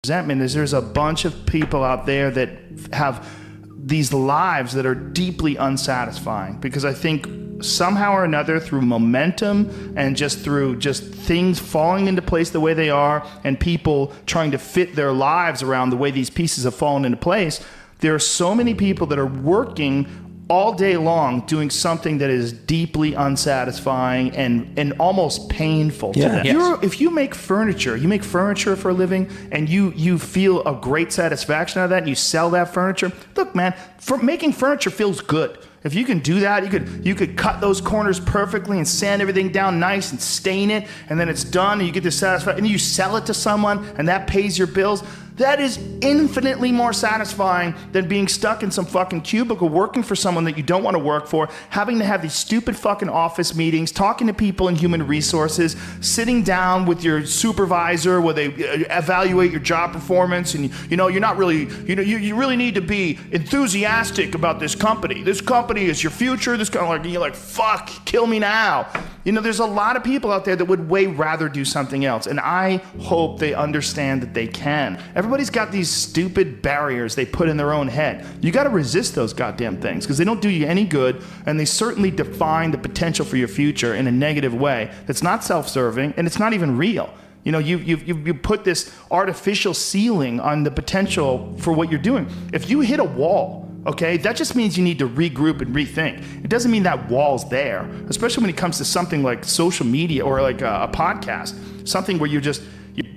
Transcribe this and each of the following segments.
resentment is there's a bunch of people out there that have these lives that are deeply unsatisfying, because I think somehow or another, through momentum and just through just things falling into place the way they are, and people trying to fit their lives around the way these pieces have fallen into place, there are so many people that are working all day long doing something that is deeply unsatisfying and almost painful to them. Yes. If you make furniture for a living, and you feel a great satisfaction out of that, and you sell that furniture, look, man, making furniture feels good. If you can do that, you could cut those corners perfectly and sand everything down nice and stain it, and then it's done, and you get this satisfaction, and you sell it to someone, and that pays your bills. That is infinitely more satisfying than being stuck in some fucking cubicle working for someone that you don't want to work for, having to have these stupid fucking office meetings, talking to people in human resources, sitting down with your supervisor where they evaluate your job performance, and you're not really, you really need to be enthusiastic about this company. This company is your future. This kind of you're like, fuck, kill me now. There's a lot of people out there that would way rather do something else, and I hope they understand that they can. Everybody's got these stupid barriers they put in their own head. You got to resist those goddamn things, because they don't do you any good, and they certainly define the potential for your future in a negative way that's not self-serving, and it's not even real. You put this artificial ceiling on the potential for what you're doing. If you hit a wall, okay, that just means you need to regroup and rethink. It doesn't mean that wall's there, especially when it comes to something like social media or like a podcast, something where you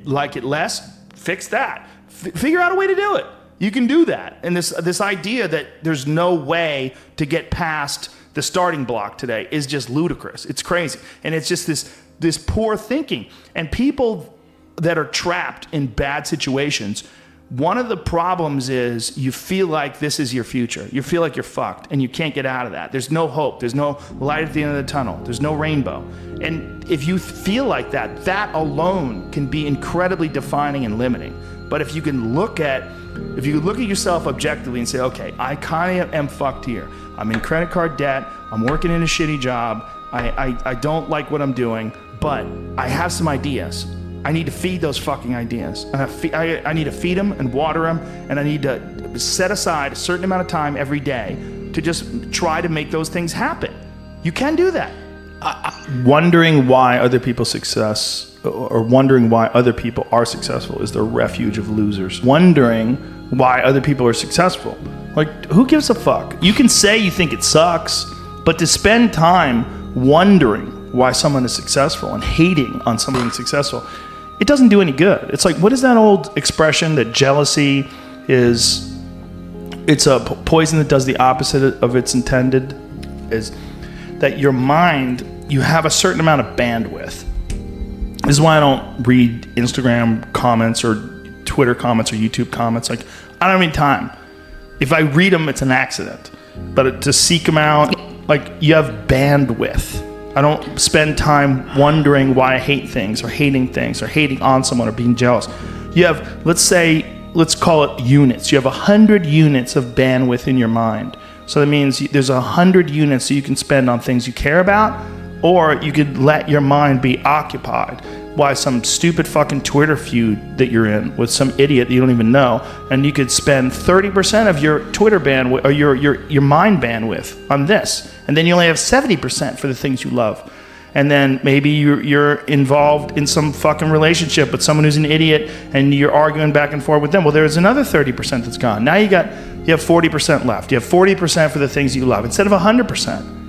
like it less, fix that. Figure out a way to do it. You can do that. And this idea that there's no way to get past the starting block today is just ludicrous. It's crazy. And it's just this poor thinking. And people that are trapped in bad situations, one of the problems is you feel like this is your future. You feel like you're fucked and you can't get out of that. There's no hope. There's no light at the end of the tunnel. There's no rainbow. And if you feel like that, that alone can be incredibly defining and limiting. But if you look at yourself objectively and say, okay, I kind of am fucked here. I'm in credit card debt. I'm working in a shitty job. I don't like what I'm doing, but I have some ideas. I need to feed those fucking ideas. I need to feed them and water them, and I need to set aside a certain amount of time every day to just try to make those things happen. You can do that. Wondering why other people's success, or wondering why other people are successful, is the refuge of losers. Wondering why other people are successful. Like, who gives a fuck? You can say you think it sucks, but to spend time wondering why someone is successful and hating on someone being successful, it doesn't do any good. It's like, what is that old expression that jealousy is, it's a poison that does the opposite of its intended? Is that your mind, you have a certain amount of bandwidth. This is why I don't read Instagram comments or Twitter comments or YouTube comments. Like, I don't have any time. If I read them, it's an accident. But to seek them out, like, you have bandwidth. I don't spend time wondering why I hate things or hating on someone or being jealous. You have, let's call it units. You have 100 units of bandwidth in your mind. So that means there's 100 units that you can spend on things you care about, or you could let your mind be occupied by some stupid fucking Twitter feud that you're in with some idiot that you don't even know, and you could spend 30% of your Twitter bandwidth or your mind bandwidth on this, and then you only have 70% for the things you love. And then maybe you're involved in some fucking relationship with someone who's an idiot, and you're arguing back and forth with them. Well, there's another 30% that's gone. Now you have 40% left. You have 40% for the things you love instead of 100%.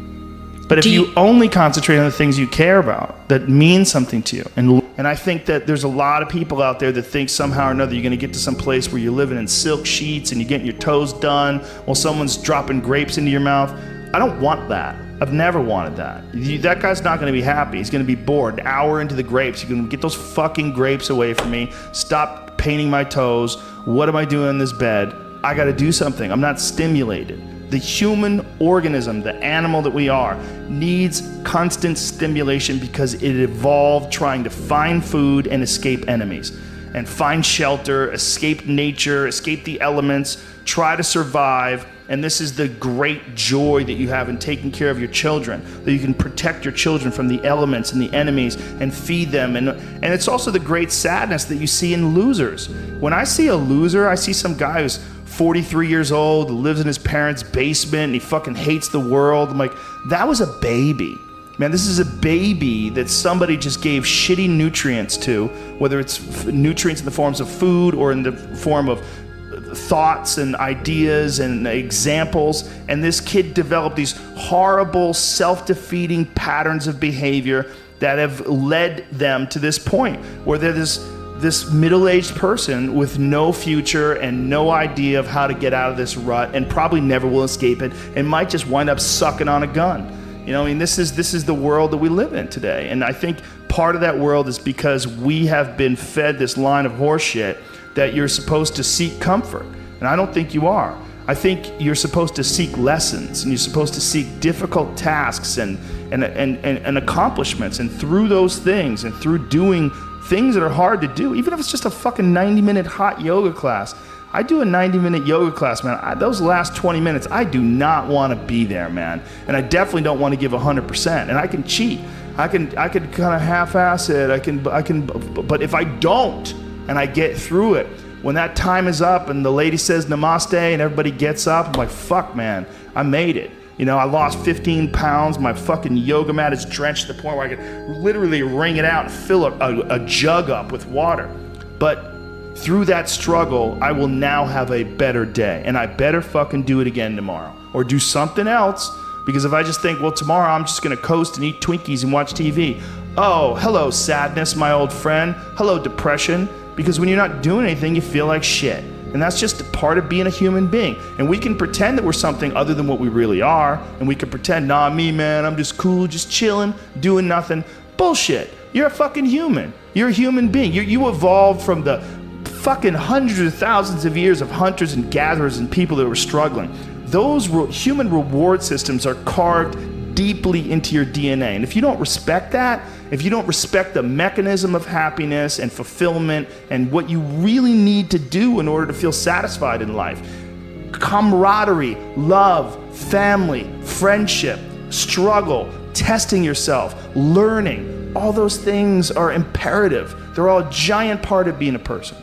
But if you only concentrate on the things you care about that mean something to you, and I think that there's a lot of people out there that think somehow or another you're going to get to some place where you're living in silk sheets and you're getting your toes done while someone's dropping grapes into your mouth. I don't want that. I've never wanted that. That guy's not going to be happy. He's going to be bored. An hour into the grapes, you're going to get those fucking grapes away from me. Stop painting my toes. What am I doing in this bed? I got to do something. I'm not stimulated. The human organism, the animal that we are, needs constant stimulation because it evolved trying to find food and escape enemies. and find shelter, escape nature, escape the elements, try to survive. And this is the great joy that you have in taking care of your children, that you can protect your children from the elements and the enemies and feed them. And it's also the great sadness that you see in losers. When I see a loser, I see some guy who's 43 years old, lives in his parents' basement, and he fucking hates the world. I'm like, that was a baby. Man, this is a baby that somebody just gave shitty nutrients to, whether it's nutrients in the forms of food or in the form of thoughts and ideas and examples. And this kid developed these horrible, self-defeating patterns of behavior that have led them to this point where they're this middle-aged person with no future and no idea of how to get out of this rut, and probably never will escape it, and might just wind up sucking on a gun. You know, I mean, this is the world that we live in today. And I think part of that world is because we have been fed this line of horseshit that you're supposed to seek comfort. And I don't think you are. I think you're supposed to seek lessons, and you're supposed to seek difficult tasks and accomplishments. And through those things, and through doing things that are hard to do, even if it's just a fucking 90-minute hot yoga class. I do a 90-minute yoga class, man. Those last 20 minutes, I do not want to be there, man. And I definitely don't want to give 100%. And I can cheat. I can kind of half-ass it. I can. But if I don't, and I get through it, when that time is up and the lady says namaste and everybody gets up, I'm like, fuck, man, I made it. You know, I lost 15 pounds. My fucking yoga mat is drenched to the point where I could literally wring it out and fill a jug up with water. But through that struggle, I will now have a better day, and I better fucking do it again tomorrow or do something else, because if I just think, well, tomorrow I'm just going to coast and eat Twinkies and watch TV. Oh, hello, sadness, my old friend. Hello, depression. Because when you're not doing anything, you feel like shit. And that's just a part of being a human being. And we can pretend that we're something other than what we really are. And we can pretend, nah, me, man, I'm just cool, just chilling, doing nothing. Bullshit. You're a fucking human. You're a human being. You evolved from the fucking hundreds of thousands of years of hunters and gatherers and people that were struggling. Those human reward systems are carved deeply into your DNA. And if you don't respect that, if you don't respect the mechanism of happiness and fulfillment and what you really need to do in order to feel satisfied in life, camaraderie, love, family, friendship, struggle, testing yourself, learning, all those things are imperative. They're all a giant part of being a person.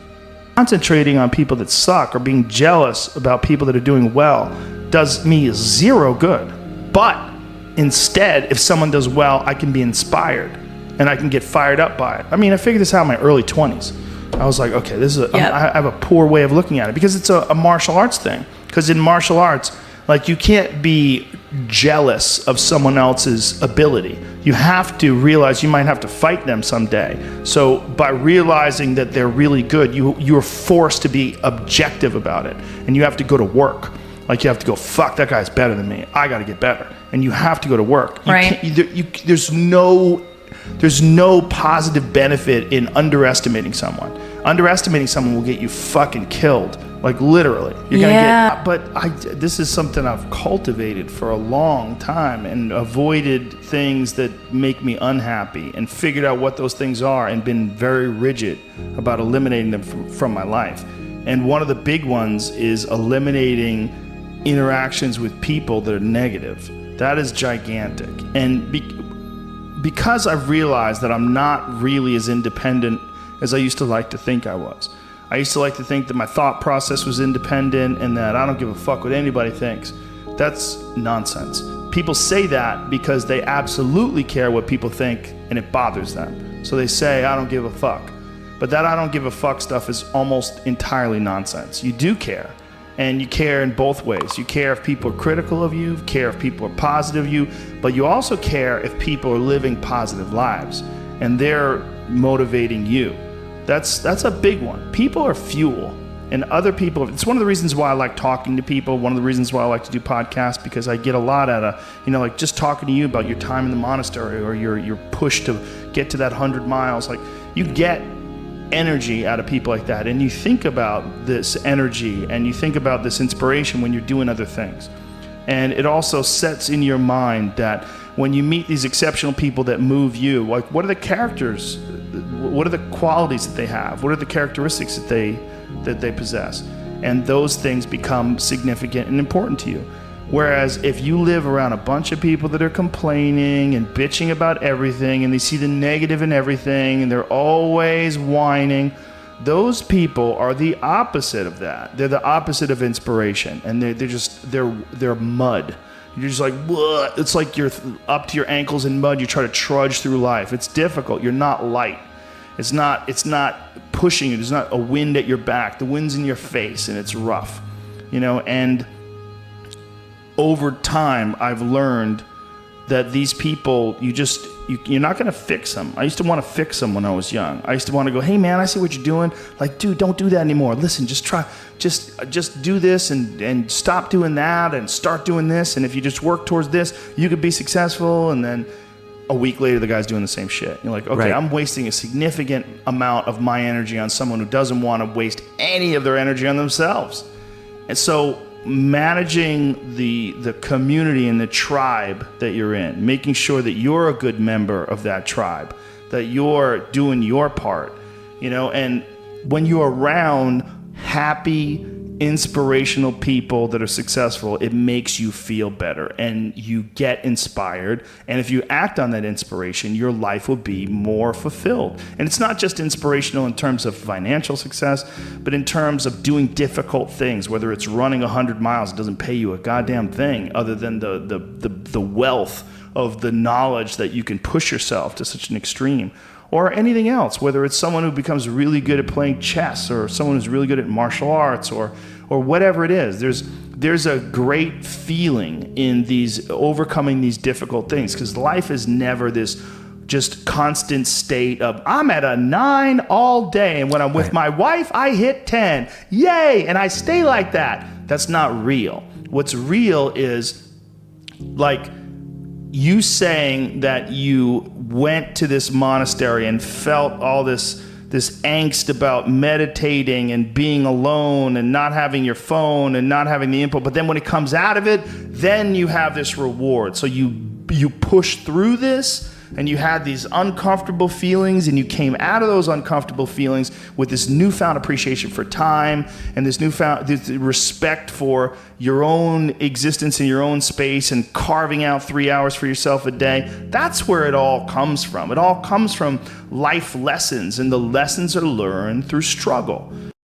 Concentrating on people that suck or being jealous about people that are doing well does me zero good. But instead, if someone does well, I can be inspired and I can get fired up by it. I mean, I figured this out in my early 20s. I was like, okay, this is I have a poor way of looking at it, because it's a martial arts thing. Because in martial arts, like, you can't be jealous of someone else's ability. You have to realize you might have to fight them someday. So by realizing that they're really good, you're forced to be objective about it. And you have to go to work. Like, you have to go, fuck, that guy's better than me. I got to get better. And you have to go to work. There's no positive benefit in underestimating someone. Underestimating someone will get you fucking killed. Like, literally. You're gonna get. But this is something I've cultivated for a long time and avoided things that make me unhappy and figured out what those things are and been very rigid about eliminating them from my life. And one of the big ones is eliminating interactions with people that are negative. That is gigantic. And because I've realized that I'm not really as independent as I used to like to think I was. I used to like to think that my thought process was independent and that I don't give a fuck what anybody thinks. That's nonsense. People say that because they absolutely care what people think and it bothers them. So they say, I don't give a fuck. But that I don't give a fuck stuff is almost entirely nonsense. You do care. And you care in both ways. You care if people are critical of you, care if people are positive of you, but you also care if people are living positive lives and they're motivating you. That's a big one. People are fuel, and other people, it's one of the reasons why I like talking to people, one of the reasons why I like to do podcasts, because I get a lot out of, like just talking to you about your time in the monastery or your push to get to that 100 miles. Like, you get energy out of people like that, and you think about this energy and you think about this inspiration when you're doing other things. And it also sets in your mind that when you meet these exceptional people that move you, like, what are the characteristics what are the qualities that they have? What are the characteristics that they possess? And those things become significant and important to you. Whereas if you live around a bunch of people that are complaining and bitching about everything, and they see the negative in everything, and they're always whining, those people are the opposite of that. They're the opposite of inspiration, and they're mud. You're just like, "Bleh." It's like you're up to your ankles in mud. You try to trudge through life. It's difficult. You're not light. It's not pushing you. There's not a wind at your back. The wind's in your face, and it's rough, and over time, I've learned that these people, you're not going to fix them. I used to want to fix them when I was young. I used to want to go, hey man, I see what you're doing. Like, dude, don't do that anymore. Listen, just do this and stop doing that and start doing this. And if you just work towards this, you could be successful. And then a week later, the guy's doing the same shit. You're like, okay, right. I'm wasting a significant amount of my energy on someone who doesn't want to waste any of their energy on themselves. And so managing the community and the tribe that you're in, making sure that you're a good member of that tribe, that you're doing your part, and when you're around happy, inspirational people that are successful, it makes you feel better and you get inspired. And if you act on that inspiration, your life will be more fulfilled. And it's not just inspirational in terms of financial success, but in terms of doing difficult things, whether it's running 100 miles, it doesn't pay you a goddamn thing other than the wealth of the knowledge that you can push yourself to such an extreme. Or anything else, whether it's someone who becomes really good at playing chess or someone who's really good at martial arts or whatever it is. There's a great feeling in these overcoming these difficult things, because life is never this just constant state of I'm at a 9 all day, and when I'm with my wife, I hit 10. Yay! And I stay like that. That's not real. What's real is like you saying that you went to this monastery and felt all this angst about meditating and being alone and not having your phone and not having the input, but then when it comes out of it, then you have this reward. So you push through this, and you had these uncomfortable feelings, and you came out of those uncomfortable feelings with this newfound appreciation for time and this respect for your own existence in your own space and carving out 3 hours for yourself a day. That's where it all comes from. It all comes from life lessons, and the lessons are learned through struggle.